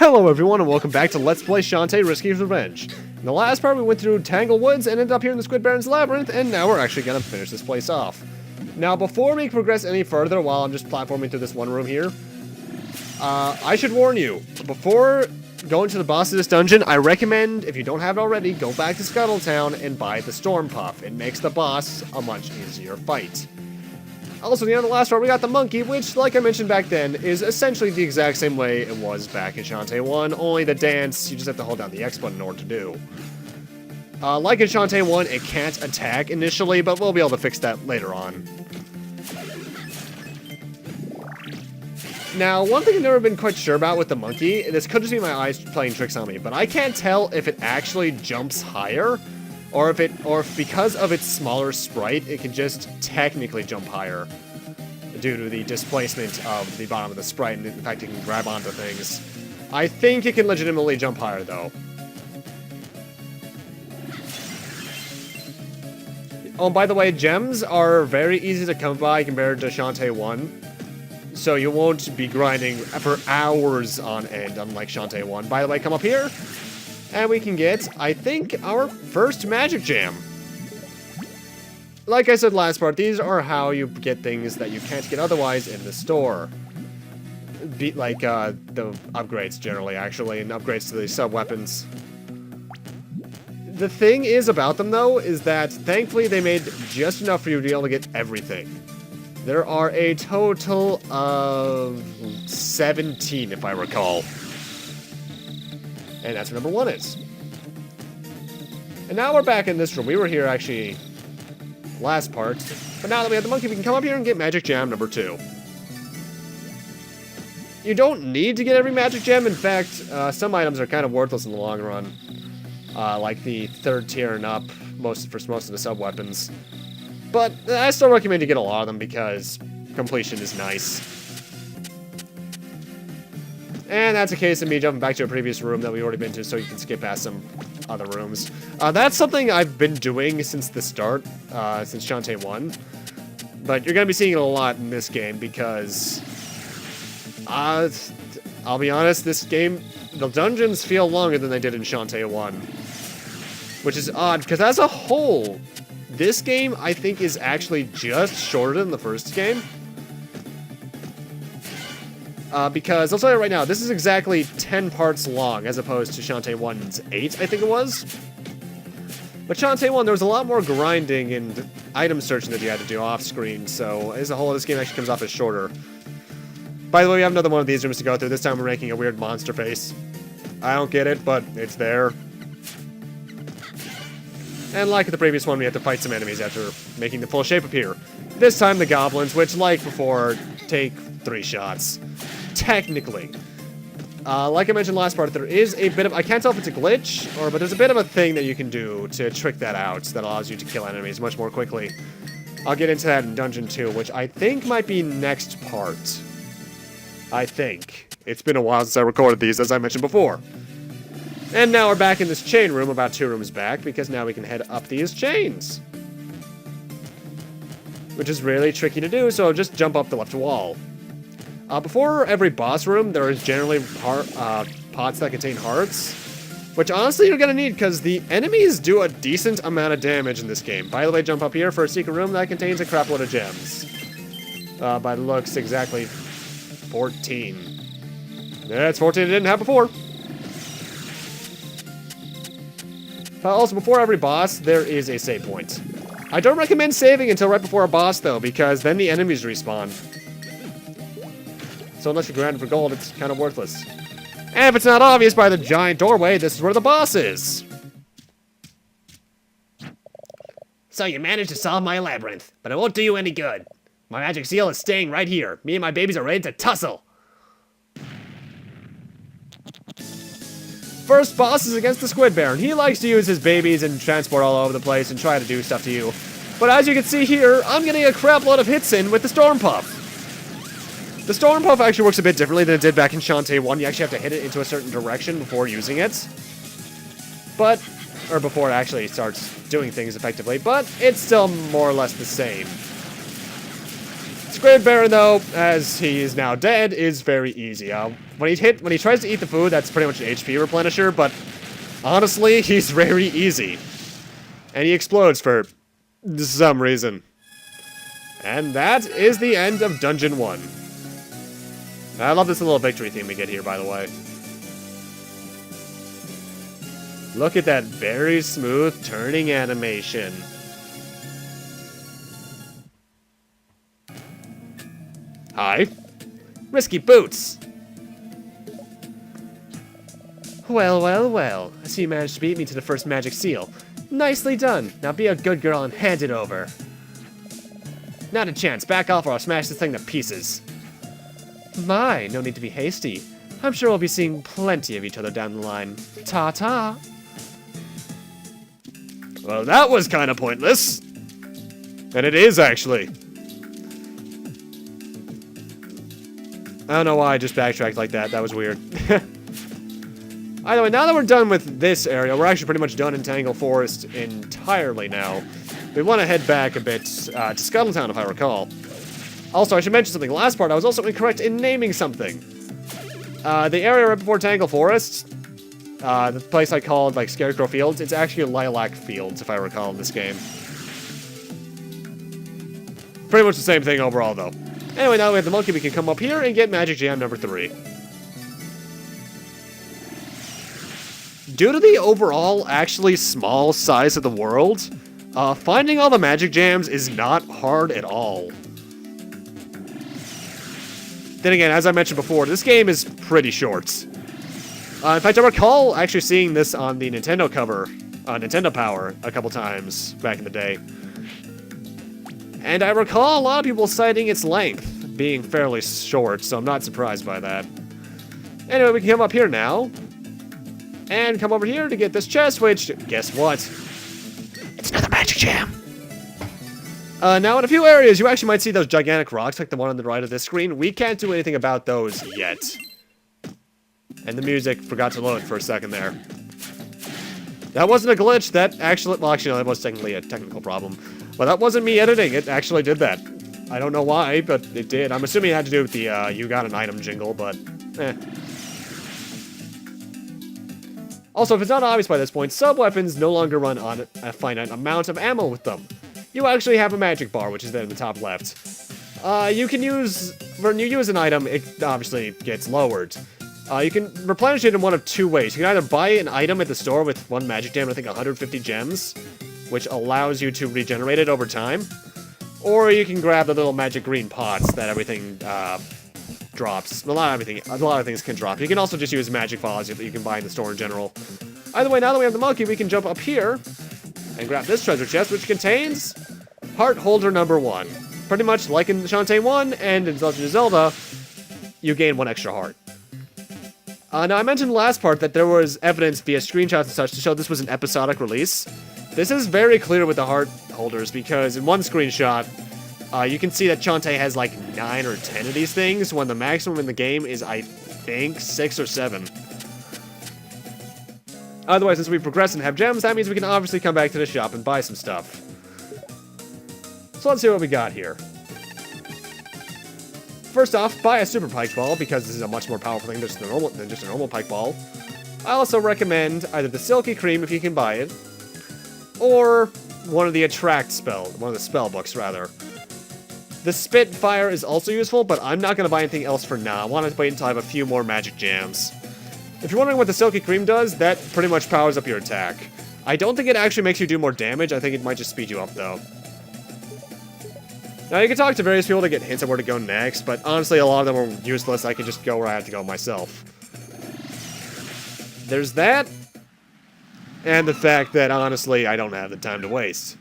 Hello everyone and welcome back to Let's Play Shantae Risky Revenge. In the last part we went through Tangle Woods and ended up here in the Squid Baron's Labyrinth, and now we're actually going to finish this place off. Now before we progress any further, while I'm just platforming through this one room here, I should warn you, before going to the boss of this dungeon, I recommend, if you don't have it already, go back to Scuttletown and buy the Storm Puff. It makes the boss a much easier fight. Also, the end of the last part, we got the monkey, which, like I mentioned back then, is essentially the exact same way it was back in Shantae 1, only the dance, you just have to hold down the X button in order to do. Like in Shantae 1, it can't attack initially, but we'll be able to fix that later on. Now, one thing I've never been quite sure about with the monkey, this could just be my eyes playing tricks on me, but I can't tell if it actually jumps higher, or if because of its smaller sprite, it can just technically jump higher due to the displacement of the bottom of the sprite, and in fact, it can grab onto things. I think it can legitimately jump higher, though. Oh, and by the way, gems are very easy to come by compared to Shantae 1. So you won't be grinding for hours on end, unlike Shantae 1. By the way, come up here, and we can get, I think, our first magic gem. Like I said last part, these are how you get things that you can't get otherwise in the store. Like the upgrades, generally, actually, and upgrades to the sub-weapons. The thing is about them, though, is that, thankfully, they made just enough for you to be able to get everything. There are a total of 17, if I recall. And that's where number 1 is. And now we're back in this room. We were here, actually, last part. But now that we have the monkey, we can come up here and get magic gem number 2. You don't need to get every magic gem. In fact, some items are kind of worthless in the long run. Like the 3rd tier and up, for most of the sub-weapons. But I still recommend you get a lot of them because completion is nice. And that's a case of me jumping back to a previous room that we've already been to so you can skip past some other rooms. That's something I've been doing since the start, since Shantae 1. But you're going to be seeing it a lot in this game because, I'll be honest, this game, the dungeons feel longer than they did in Shantae 1. Which is odd, because as a whole, this game, I think, is actually just shorter than the first game. Because, I'll tell you right now, this is exactly 10 parts long, as opposed to Shantae 1's 8, I think it was. But Shantae 1, there was a lot more grinding and item searching that you had to do off-screen, so as a whole, this game actually comes off as shorter. By the way, we have another one of these rooms to go through. This time we're making a weird monster face. I don't get it, but it's there. And like the previous one, we have to fight some enemies after making the full shape appear. This time the goblins, which, like before, take 3 shots. Technically. Like I mentioned last part, there is a bit of... I can't tell if it's a glitch, but there's a bit of a thing that you can do to trick that out that allows you to kill enemies much more quickly. I'll get into that in Dungeon 2, which I think might be next part. I think. It's been a while since I recorded these, as I mentioned before. And now we're back in this chain room, about 2 rooms back, because now we can head up these chains. Which is really tricky to do, so just jump up the left wall. Before every boss room, there is generally pots that contain hearts, which honestly you're gonna need, because the enemies do a decent amount of damage in this game. By the way, jump up here for a secret room that contains a crapload of gems. By the looks, exactly 14. That's 14 I didn't have before. Also, before every boss, there is a save point. I don't recommend saving until right before a boss, though, because then the enemies respawn. So unless you're grinding for gold, it's kind of worthless. And if it's not obvious by the giant doorway, this is where the boss is. So you managed to solve my labyrinth, but it won't do you any good. My magic seal is staying right here. Me and my babies are ready to tussle. First boss is against the Squid Baron. He likes to use his babies and transport all over the place and try to do stuff to you. But as you can see here, I'm getting a crap load of hits in with the Storm Puff. The Storm Puff actually works a bit differently than it did back in Shantae 1. You actually have to hit it into a certain direction before using it. Or before it actually starts doing things effectively, but it's still more or less the same. Squid Baron, though, as he is now dead, is very easy. When he tries to eat the food, that's pretty much an HP replenisher, but honestly, he's very easy. And he explodes for some reason. And that is the end of Dungeon 1. I love this little victory theme we get here, by the way. Look at that very smooth turning animation. Hi. Risky boots. Well, well, well. I see you managed to beat me to the first magic seal. Nicely done. Now be a good girl and hand it over. Not a chance. Back off or I'll smash this thing to pieces. My, no need to be hasty. I'm sure we'll be seeing plenty of each other down the line. Ta-ta. Well, that was kind of pointless. And it is, actually. I don't know why I just backtracked like that. That was weird. Either way, now that we're done with this area, we're actually pretty much done in Tangle Forest entirely now. We want to head back a bit to Scuttletown, if I recall. Also, I should mention something. Last part, I was also incorrect in naming something. The area right before Tangle Forest, the place I called, like, Scarecrow Fields, it's actually Lilac Fields, if I recall, in this game. Pretty much the same thing overall, though. Anyway, now that we have the monkey, we can come up here and get Magic Jam number 3. Due to the overall, actually small size of the world, finding all the Magic Jams is not hard at all. Then again, as I mentioned before, this game is pretty short. In fact, I recall actually seeing this on the Nintendo cover, Nintendo Power, a couple times back in the day. And I recall a lot of people citing its length being fairly short, so I'm not surprised by that. Anyway, we can come up here now. And come over here to get this chest, which, guess what? It's another Magic Jam. Now, in a few areas, you actually might see those gigantic rocks, like the one on the right of this screen. We can't do anything about those yet. And the music forgot to load for a second there. That wasn't a glitch. That actually, well, actually, no, that was technically a technical problem. But that wasn't me editing. It actually did that. I don't know why, but it did. I'm assuming it had to do with the, you got an item jingle, but, eh. Also, if it's not obvious by this point, sub-weapons no longer run on a finite amount of ammo with them. You actually have a magic bar, which is there in the top left. You can use, when you use an item, it obviously gets lowered. You can replenish it in one of two ways. You can either buy an item at the store with one magic gem, I think 150 gems, which allows you to regenerate it over time. Or you can grab the little magic green pots that everything drops. A lot of things can drop. You can also just use magic balls that you can buy in the store in general. Either way, now that we have the monkey, we can jump up here and grab this treasure chest, which contains heart holder number 1. Pretty much like in Shantae 1 and in Legend of Zelda, you gain 1 extra heart. Now, I mentioned last part that there was evidence via screenshots and such to show this was an episodic release. This is very clear with the heart holders because in one screenshot, you can see that Shantae has like 9 or 10 of these things, when the maximum in the game is, I think, 6 or 7. Otherwise, since we progress and have gems, that means we can obviously come back to the shop and buy some stuff. So let's see what we got here. First off, buy a Super Pike Ball, because this is a much more powerful thing than just a normal Pike Ball. I also recommend either the Silky Cream, if you can buy it, or one of the one of the spell books, rather. The Spitfire is also useful, but I'm not going to buy anything else for now. I want to wait until I have a few more magic jams. If you're wondering what the Silky Cream does, that pretty much powers up your attack. I don't think it actually makes you do more damage. I think it might just speed you up, though. Now, you can talk to various people to get hints on where to go next, but honestly, a lot of them are useless. I can just go where I have to go myself. There's that, and the fact that, honestly, I don't have the time to waste.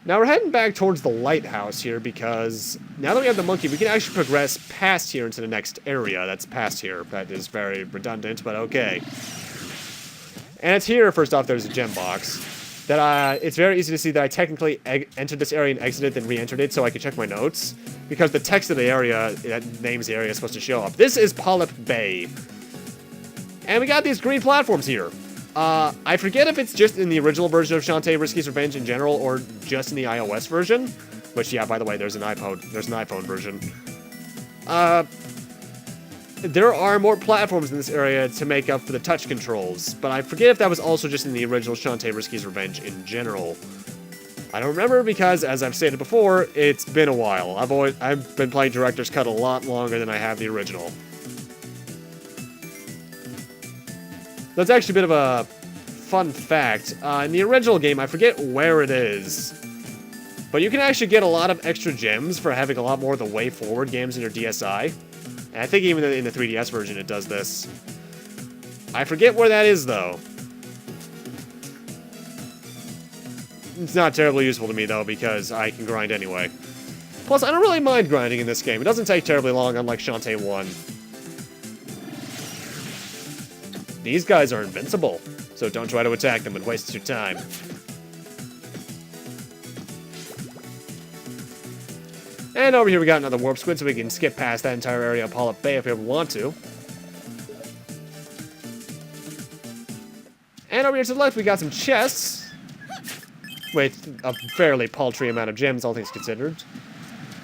Now, we're heading back towards the lighthouse here, because now that we have the monkey, we can actually progress past here into the next area that's past here. That is very redundant, but okay. And it's here, first off, there's a gem box. That it's very easy to see that I technically entered this area and exited, then re-entered it so I can check my notes. Because the text of the area that names the area is supposed to show up. This is Polyp Bay. And we got these green platforms here. I forget if it's just in the original version of Shantae Risky's Revenge in general, or just in the iOS version. Which, yeah, by the way, there's an iPhone version. There are more platforms in this area to make up for the touch controls, but I forget if that was also just in the original Shantae Risky's Revenge in general. I don't remember because, as I've stated before, it's been a while. I've been playing Director's Cut a lot longer than I have the original. That's actually a bit of a fun fact. In the original game, I forget where it is, but you can actually get a lot of extra gems for having a lot more of the way forward games in your DSi. And I think even in the 3DS version it does this. I forget where that is, though. It's not terribly useful to me, though, because I can grind anyway. Plus, I don't really mind grinding in this game. It doesn't take terribly long, unlike Shantae 1. These guys are invincible, so don't try to attack them and waste your time. And over here we got another warp squid, so we can skip past that entire area of Polyp Bay if we want to. And over here to the left we got some chests, with a fairly paltry amount of gems, all things considered.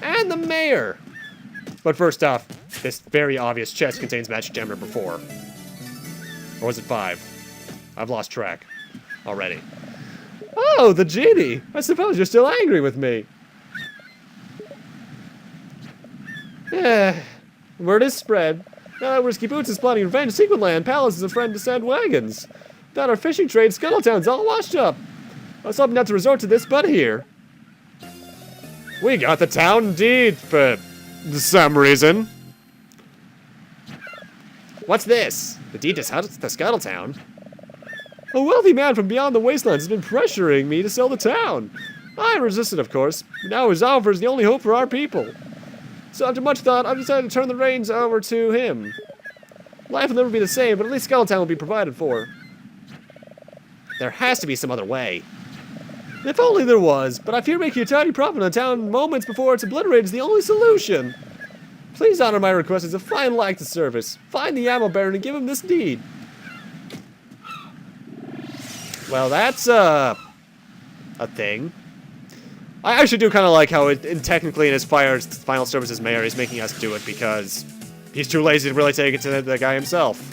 And the mayor! But first off, this very obvious chest contains magic gem number 4. Or was it 5? I've lost track already. Oh, the genie! I suppose you're still angry with me. Yeah, word is spread. Now that Risky Boots is plotting revenge, Secret Land Palace is a friend to send wagons. Without our fishing trade, Scuttletown's all washed up. I was hoping not to resort to this, but here. We got the town deed for some reason. What's this? The deed to Scuttletown? A wealthy man from beyond the wastelands has been pressuring me to sell the town. I resisted, of course, but now his offer is the only hope for our people. So after much thought, I've decided to turn the reins over to him. Life will never be the same, but at least Scuttletown will be provided for. There has to be some other way. If only there was, but I fear making a tiny profit on the town moments before it's obliterated is the only solution. Please honor my request as a fine act of service. Find the ammo baron and give him this deed. Well, that's, a thing. I actually do kind of like how technically in his final service as mayor, he's making us do it because he's too lazy to really take it to the guy himself.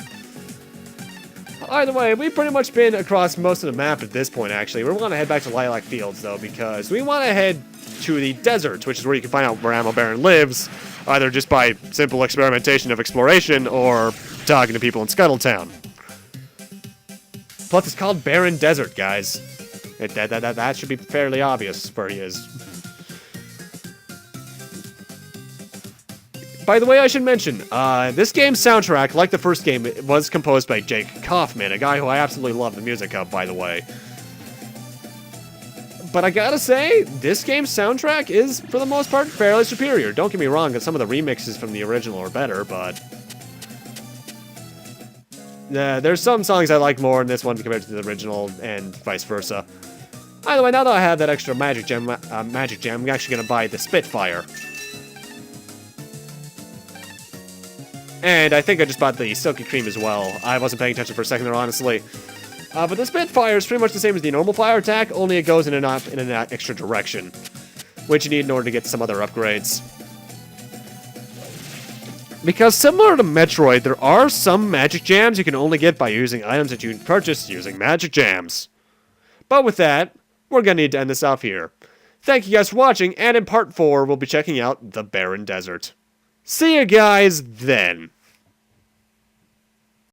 Either way, we've pretty much been across most of the map at this point, actually. We want to head back to Lilac Fields, though, because we want to head to the desert, which is where you can find out where Ammo Baron lives, either just by simple experimentation of exploration or talking to people in Scuttletown. Plus, it's called Barren Desert, guys. That should be fairly obvious where he is. By the way, I should mention, this game's soundtrack, like the first game, it was composed by Jake Kaufman, a guy who I absolutely love the music of, by the way. But I gotta say, this game's soundtrack is, for the most part, fairly superior. Don't get me wrong, some of the remixes from the original are better, but there's some songs I like more in this one compared to the original, and vice versa. Either way, now that I have that extra magic gem, I'm actually gonna buy the Spitfire. And I think I just bought the Silky Cream as well. I wasn't paying attention for a second there, honestly. But the Spitfire is pretty much the same as the normal fire attack, only it goes in an extra direction, which you need in order to get some other upgrades. Because similar to Metroid, there are some magic jams you can only get by using items that you purchase using magic jams. But with that, we're gonna need to end this off here. Thank you guys for watching, and in part 4, we'll be checking out the Barren Desert. See you guys then.